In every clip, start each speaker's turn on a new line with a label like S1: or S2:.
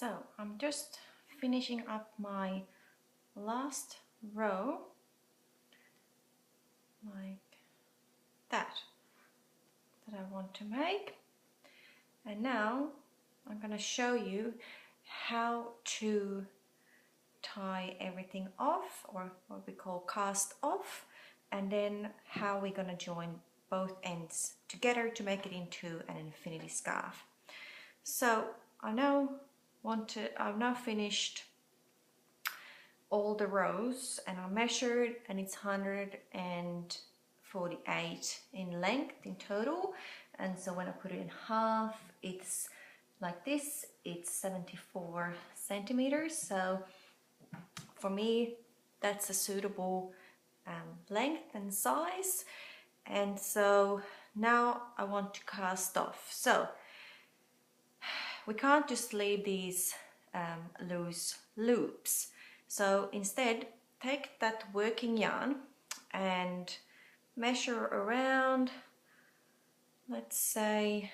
S1: So I'm just finishing up my last row like that I want to make, and now I'm going to show you how to tie everything off, or what we call cast off, and then how we're going to join both ends together to make it into an infinity scarf. So I've now finished all the rows, and I measured, and it's 148 in length in total. And so when I put it in half, it's like this, it's 74 centimeters. So for me, that's a suitable length and size. And so now I want to cast off. So we can't just leave these loose loops. So instead, take that working yarn and measure around, let's say,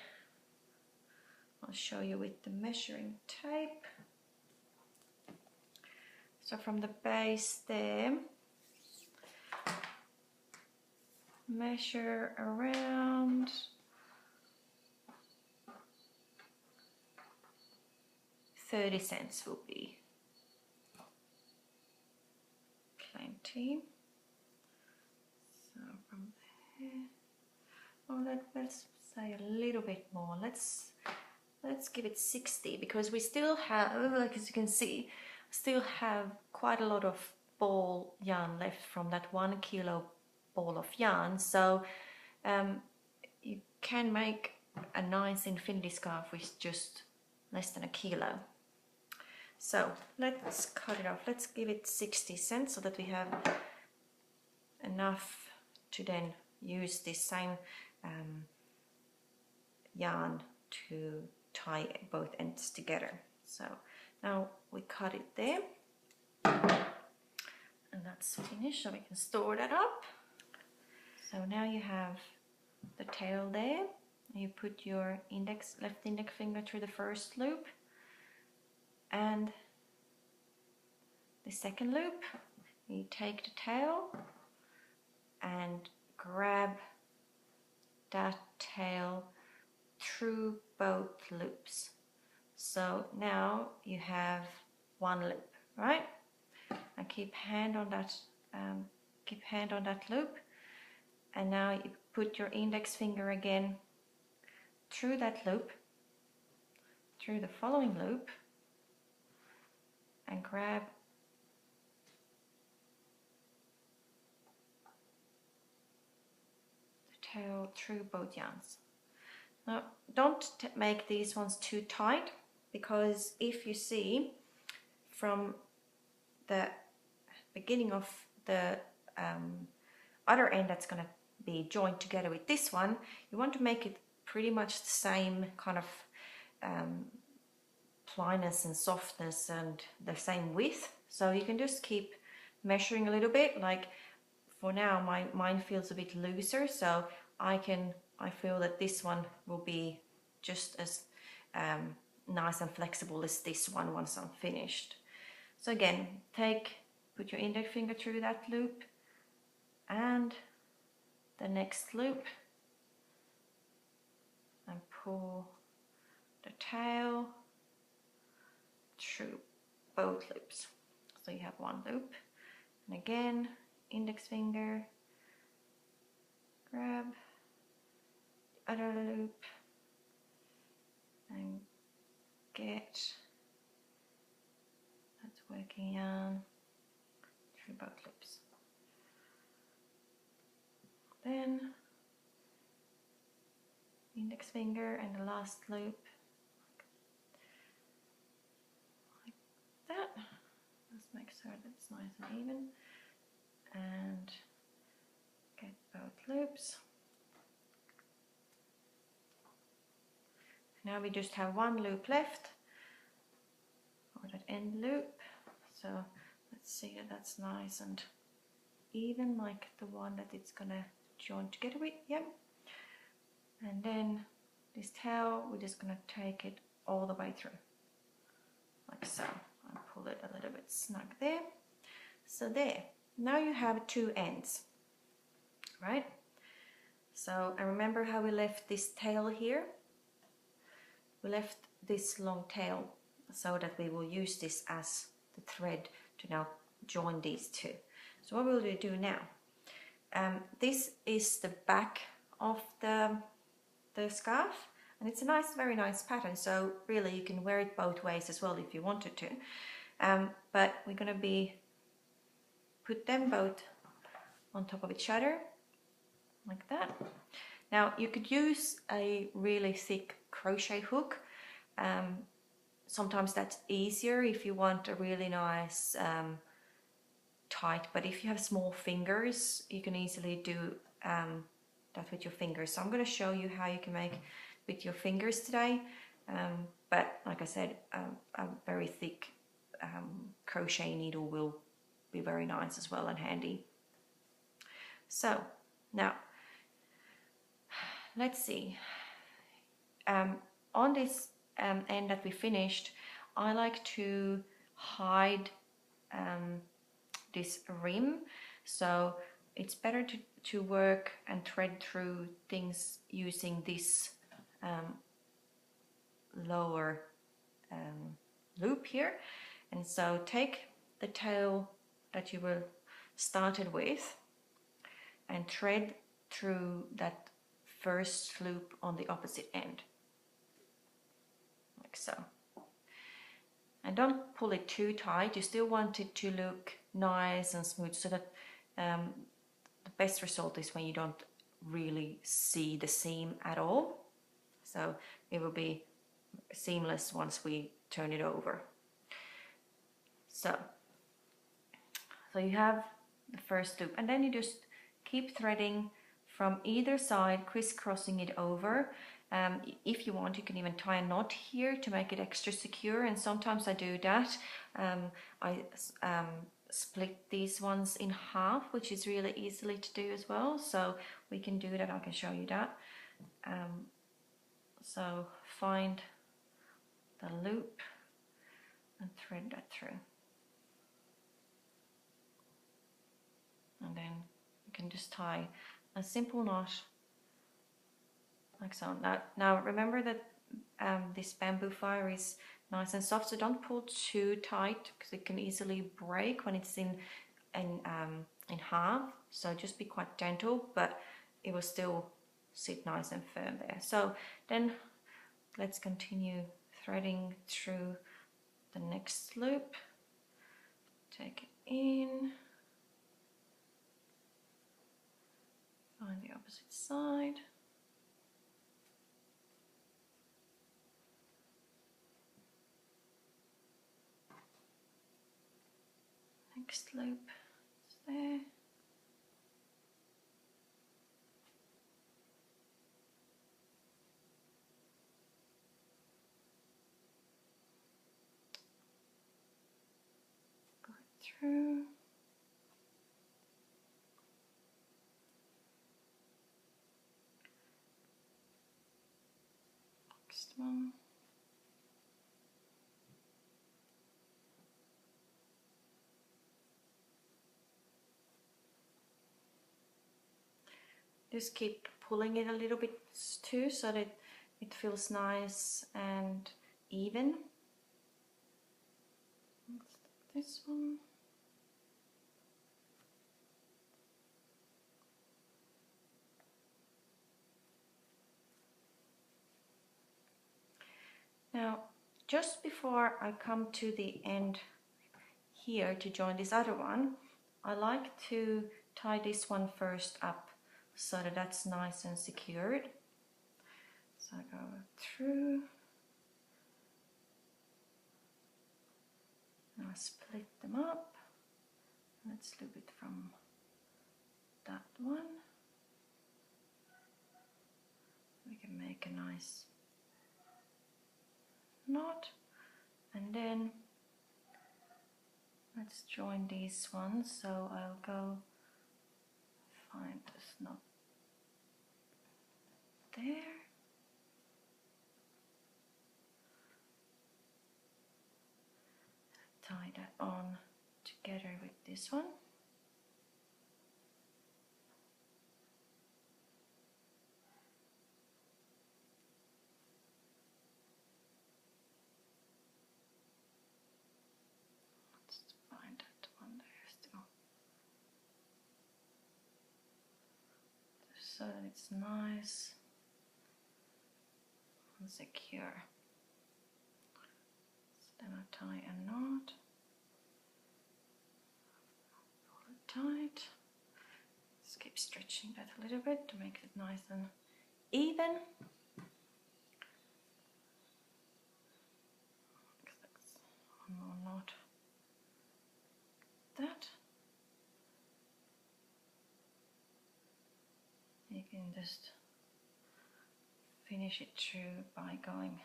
S1: I'll show you with the measuring tape. So from the base there, measure around 30 cents will be plenty. So from there, let's say a little bit more. Let's give it 60, because we still have, like as you can see, still have quite a lot of ball yarn left from that 1 kilo ball of yarn. So you can make a nice infinity scarf with just less than a kilo. So let's cut it off. Let's give it 60 cents so that we have enough to then use this same yarn to tie both ends together. So now we cut it there, and that's finished, so we can store that up. So now you have the tail there. You put your left index finger through the first loop and the second loop. You take the tail and grab that tail through both loops. So now you have one loop, right? And keep hand on that loop, and now you put your index finger again through that loop, through the following loop, and grab the tail through both yarns. Now don't make these ones too tight, because if you see from the beginning of the other end that's going to be joined together with this one, you want to make it pretty much the same kind of plyness and softness and the same width. So you can just keep measuring a little bit. Like for now, mine feels a bit looser, so I feel that this one will be just as nice and flexible as this one once I'm finished. So again, put your index finger through that loop and the next loop, and pull the tail through both loops. So you have one loop, and again, index finger, grab the other loop and get that working yarn through both loops. Then index finger and the last loop like that. Let's make sure that it's nice and even, and get both loops. Now we just have one loop left, or that end loop. So let's see that that's nice and even, like the one that it's gonna join together with. Yep. And then this tail, we're just gonna take it all the way through. like so. I'll pull it a little bit snug there. So there, now you have two ends, right? So, and remember how we left this tail here? We left this long tail so that we will use this as the thread to now join these two. So what will we do now? This is the back of the scarf, and it's a nice, very nice pattern, so really you can wear it both ways as well if you wanted to. But we're going to put them both on top of each other like that. Now you could use a really thick crochet hook. Sometimes that's easier if you want a really nice tight, but if you have small fingers you can easily do that with your fingers. So I'm going to show you how you can make with your fingers today, but like I said, a very thick crochet needle will be very nice as well and handy. So now let's see, on this end that we finished, I like to hide this rim, so it's better to work and thread through things using this lower loop here. And so take the tail that you were started with and thread through that first loop on the opposite end, like so. And don't pull it too tight, you still want it to look nice and smooth, so that the best result is when you don't really see the seam at all. So it will be seamless once we turn it over. So you have the first loop, and then you just keep threading from either side, crisscrossing it over. If you want, you can even tie a knot here to make it extra secure, and sometimes I do that. I split these ones in half, which is really easily to do as well, so we can do that. I can show you that. So find the loop and thread that through, and then you can just tie a simple knot like so. Now remember that this bamboo fire is nice and soft, so don't pull too tight because it can easily break when it's in half. So just be quite gentle, but it will still sit nice and firm there. So then let's continue threading through the next loop. Take it in, find the opposite side. Next loop is there. Go through. Next one. Just keep pulling it a little bit too, so that it feels nice and even. This one. Now, just before I come to the end here to join this other one, I like to tie this one first up, so that that's nice and secured. So I go through, now I split them up. Let's loop it from that one. We can make a nice knot, and then let's join these ones. So I'll go find this knot there. tie that on together with this one. Let's find that one there still. So that it's nice and secure. So then I tie a knot, pull it tight. Just keep stretching that a little bit to make it nice and even. One more knot. That. You can just finish it through by going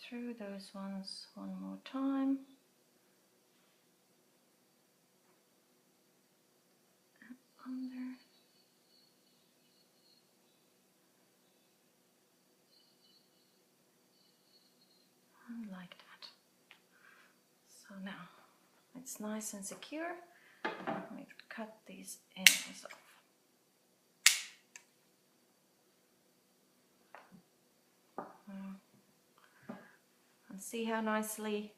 S1: through those ones one more time. And under. And like that. So now it's nice and secure. Let me cut these ends off. And see how nicely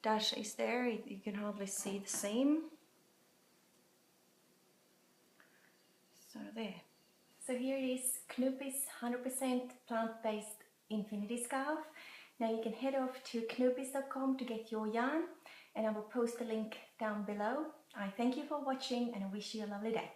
S1: dash is there? You can hardly see the seam. So there. So here it is, Knübbis 100% plant-based infinity scarf. Now you can head off to knübbis.com to get your yarn, and I will post the link down below. I thank you for watching and I wish you a lovely day.